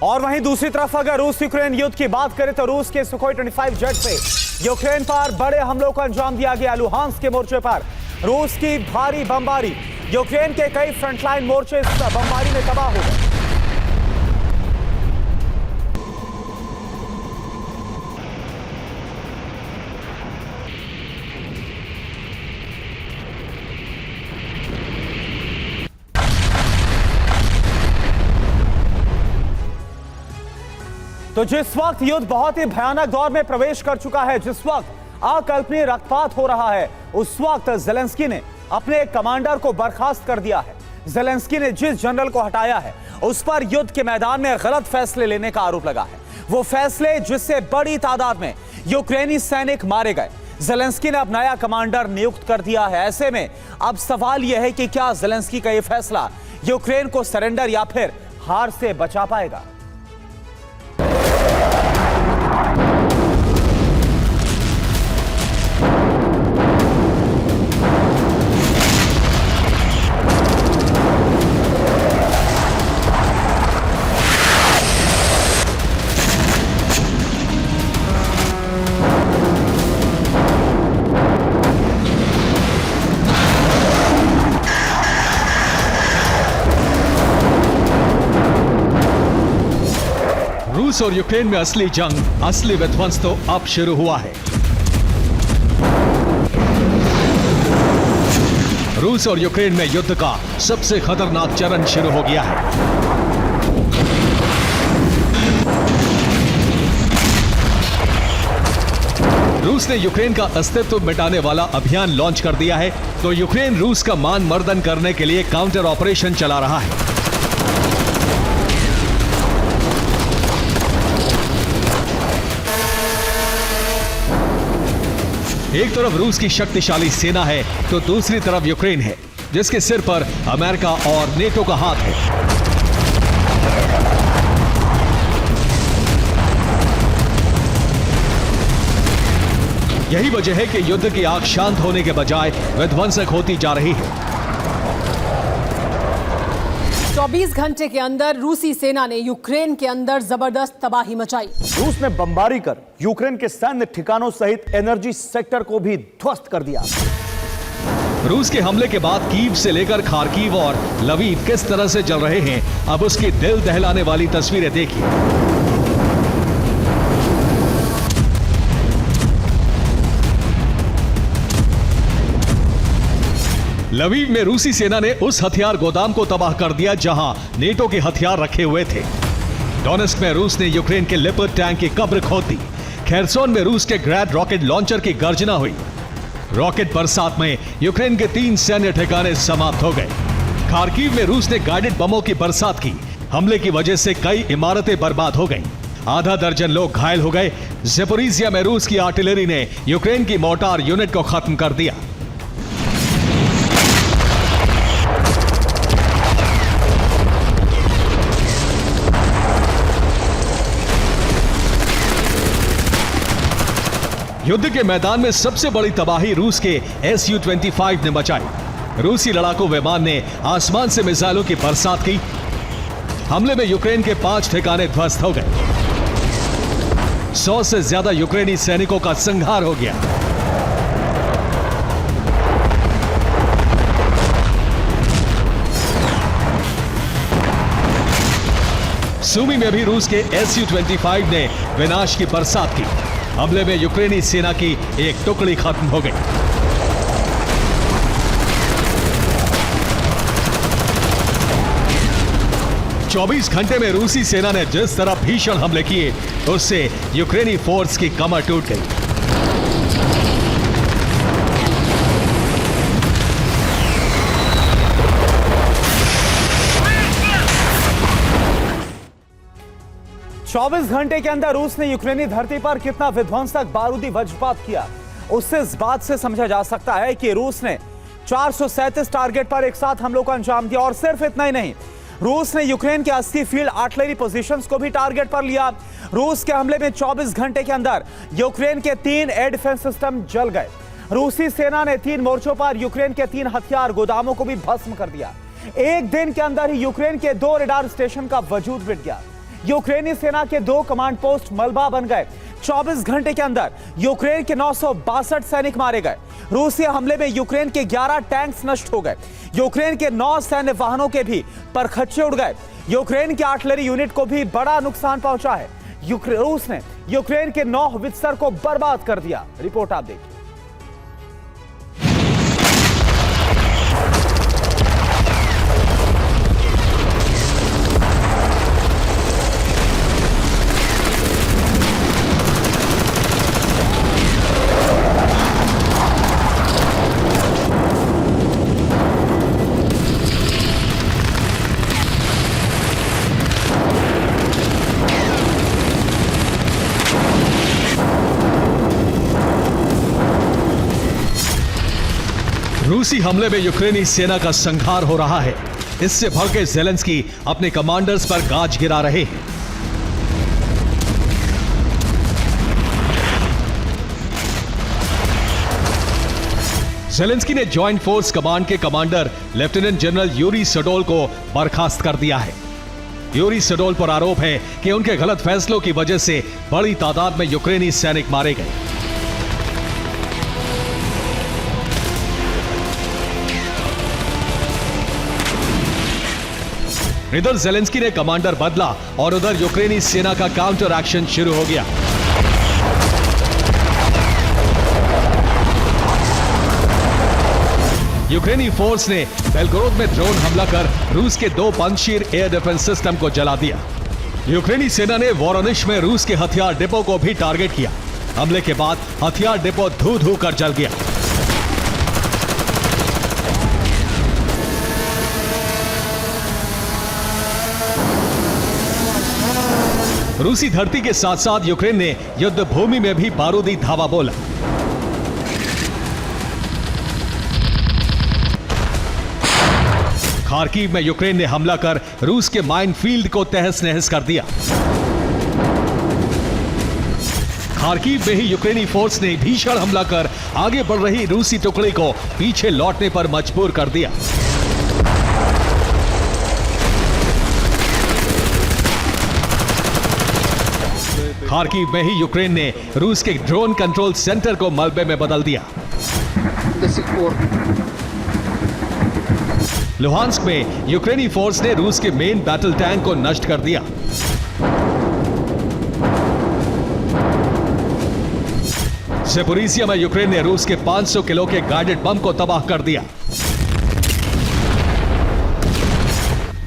और वहीं दूसरी तरफ अगर रूस यूक्रेन युद्ध की बात करें तो रूस के सुखोई 25 जेट से यूक्रेन पर बड़े हमलों को अंजाम दिया गया। लुहांस्क के मोर्चे पर रूस की भारी बमबारी, यूक्रेन के कई फ्रंटलाइन मोर्चे इस बमबारी में तबाह हो गए। तो जिस वक्त युद्ध बहुत ही भयानक दौर में प्रवेश कर चुका है, जिस वक्त अकल्पनीय रक्तपात हो रहा है, उस वक्त ज़ेलेंस्की ने अपने एक कमांडर को बर्खास्त कर दिया है। ज़ेलेंस्की ने जिस जनरल को हटाया है उस पर युद्ध के मैदान में गलत फैसले लेने का आरोप लगा है। वो फैसले जिससे बड़ी तादाद में यूक्रेनी सैनिक मारे गए। ज़ेलेंस्की ने अब नया कमांडर नियुक्त कर दिया है। ऐसे में अब सवाल यह है कि क्या ज़ेलेंस्की का यह फैसला यूक्रेन को सरेंडर या फिर हार से बचा पाएगा। रूस और यूक्रेन में असली जंग, असली विध्वंस तो अब शुरू हुआ है। रूस और यूक्रेन में युद्ध का सबसे खतरनाक चरण शुरू हो गया है। रूस ने यूक्रेन का अस्तित्व मिटाने वाला अभियान लॉन्च कर दिया है, तो यूक्रेन रूस का मान मर्दन करने के लिए काउंटर ऑपरेशन चला रहा है। एक तरफ रूस की शक्तिशाली सेना है तो दूसरी तरफ यूक्रेन है, जिसके सिर पर अमेरिका और नेटो का हाथ है। यही वजह है कि युद्ध की आग शांत होने के बजाय विध्वंसक होती जा रही है। 24 घंटे के अंदर रूसी सेना ने यूक्रेन के अंदर जबरदस्त तबाही मचाई। रूस ने बमबारी कर यूक्रेन के सैन्य ठिकानों सहित एनर्जी सेक्टर को भी ध्वस्त कर दिया। रूस के हमले के बाद कीव से लेकर खार्किव और लवीव किस तरह से जल रहे हैं, अब उसकी दिल दहलाने वाली तस्वीरें देखिए। लवीव में रूसी सेना ने उस हथियार गोदाम को तबाह कर दिया जहां नेटो के हथियार रखे हुए थे। डोनेस्क में रूस ने यूक्रेन के लेपर्ड टैंक की कब्र खोद दी। खेरसोन में रूस के ग्रैड रॉकेट लॉन्चर की गर्जना हुई। रॉकेट बरसात में यूक्रेन के 3 सैन्य ठिकाने समाप्त हो गए। खार्किव में रूस ने गाइडेड बमों की बरसात की। हमले की वजह से कई इमारतें बर्बाद हो गईं। आधा दर्जन लोग घायल हो गए। ज़ेपोरिज़िया में रूस की आर्टिलरी ने यूक्रेन की मोर्टार यूनिट को खत्म कर दिया। युद्ध के मैदान में सबसे बड़ी तबाही रूस के Su-25 ने मचाई। रूसी लड़ाकू विमान ने आसमान से मिसाइलों की बरसात की। हमले में यूक्रेन के 5 ठिकाने ध्वस्त हो गए। 100 से ज्यादा यूक्रेनी सैनिकों का संहार हो गया। सूमी में भी रूस के Su-25 ने विनाश की बरसात की। हमले में यूक्रेनी सेना की एक टुकड़ी खत्म हो गई। चौबीस घंटे में रूसी सेना ने जिस तरह भीषण हमले किए, उससे यूक्रेनी फोर्स की कमर टूट गई। चौबीस घंटे के अंदर रूस ने यूक्रेनी धरती पर कितना विध्वंसक बारूदी वज्रपात किया, उससे इस बात से समझा जा सकता है कि रूस ने 437 टारगेट पर एक साथ हमलों को अंजाम दिया। और सिर्फ इतना ही नहीं, रूस ने यूक्रेन के 80 फील्ड आर्टिलरी पोजीशंस को भी टारगेट पर लिया। रूस के हमले में 24 घंटे के अंदर यूक्रेन के 3 एयर डिफेंस सिस्टम जल गए। रूसी सेना ने 3 मोर्चों पर यूक्रेन के 3 हथियार गोदामों को भी भस्म कर दिया। एक दिन के अंदर ही यूक्रेन के 2 रडार स्टेशन का वजूद मिट गया। यूक्रेनी सेना के 2 कमांड पोस्ट मलबा बन गए। 24 घंटे के अंदर यूक्रेन के 962 सैनिक मारे गए। रूसी हमले में यूक्रेन के 11 टैंक्स नष्ट हो गए। यूक्रेन के 9 सैन्य वाहनों के भी परखच्चे उड़ गए। यूक्रेन की आर्टिलरी यूनिट को भी बड़ा नुकसान पहुंचा है। रूस ने यूक्रेन के 9 होवित्जर को बर्बाद कर दिया। रिपोर्ट आप देखिए। रूसी हमले में यूक्रेनी सेना का संहार हो रहा है। इससे भड़के ज़ेलेंस्की अपने कमांडर्स पर गाज गिरा रहे हैं। ज़ेलेंस्की ने जॉइंट फोर्स कमांड के कमांडर लेफ्टिनेंट जनरल यूरी सडोल को बर्खास्त कर दिया है। यूरी सडोल पर आरोप है कि उनके गलत फैसलों की वजह से बड़ी तादाद में यूक्रेनी सैनिक मारे गए। इधर ज़ेलेंस्की ने कमांडर बदला और उधर यूक्रेनी सेना का काउंटर एक्शन शुरू हो गया। यूक्रेनी फोर्स ने बेलगोरोद में ड्रोन हमला कर रूस के 2 पंजशीर एयर डिफेंस सिस्टम को जला दिया। यूक्रेनी सेना ने वोरोनिश में रूस के हथियार डिपो को भी टारगेट किया। हमले के बाद हथियार डिपो धू-धू कर जल गया। रूसी धरती के साथ साथ यूक्रेन ने युद्ध भूमि में भी बारूदी धावा बोला। खार्किव में यूक्रेन ने हमला कर रूस के माइनफील्ड को तहस नहस कर दिया। खार्किव में ही यूक्रेनी फोर्स ने भीषण हमला कर आगे बढ़ रही रूसी टुकड़ी को पीछे लौटने पर मजबूर कर दिया। खार्किव में ही यूक्रेन ने रूस के ड्रोन कंट्रोल सेंटर को मलबे में बदल दिया। लुहांस्क में यूक्रेनी फोर्स ने रूस के मेन बैटल टैंक को नष्ट कर दिया। ज़ेपोरिज़िया में यूक्रेन ने रूस के 500 किलो के गाइडेड बम को तबाह कर दिया।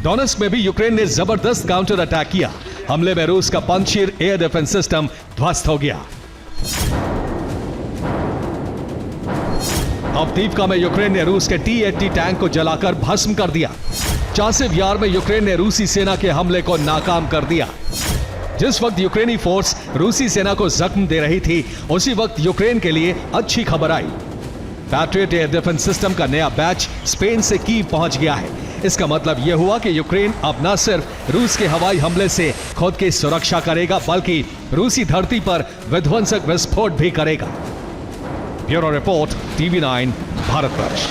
डोनेट्स्क में भी यूक्रेन ने जबरदस्त काउंटर अटैक किया। हमले में रूस का पंजशीर एयर डिफेंस सिस्टम ध्वस्त हो गया। अवदीव्का में यूक्रेन ने रूस के T-80 टैंक को जलाकर भस्म कर दिया। चासिव यार में यूक्रेन ने रूसी सेना के हमले को नाकाम कर दिया। जिस वक्त यूक्रेनी फोर्स रूसी सेना को जख्म दे रही थी, उसी वक्त यूक्रेन के लिए अच्छी खबर आई। पैट्रियट एयर डिफेंस सिस्टम का नया बैच स्पेन से कीव पहुंच गया है। इसका मतलब यह हुआ कि यूक्रेन अब न सिर्फ रूस के हवाई हमले से खुद की सुरक्षा करेगा, बल्कि रूसी धरती पर विध्वंसक विस्फोट भी करेगा। Bureau report, TV9, Bharatvarsh.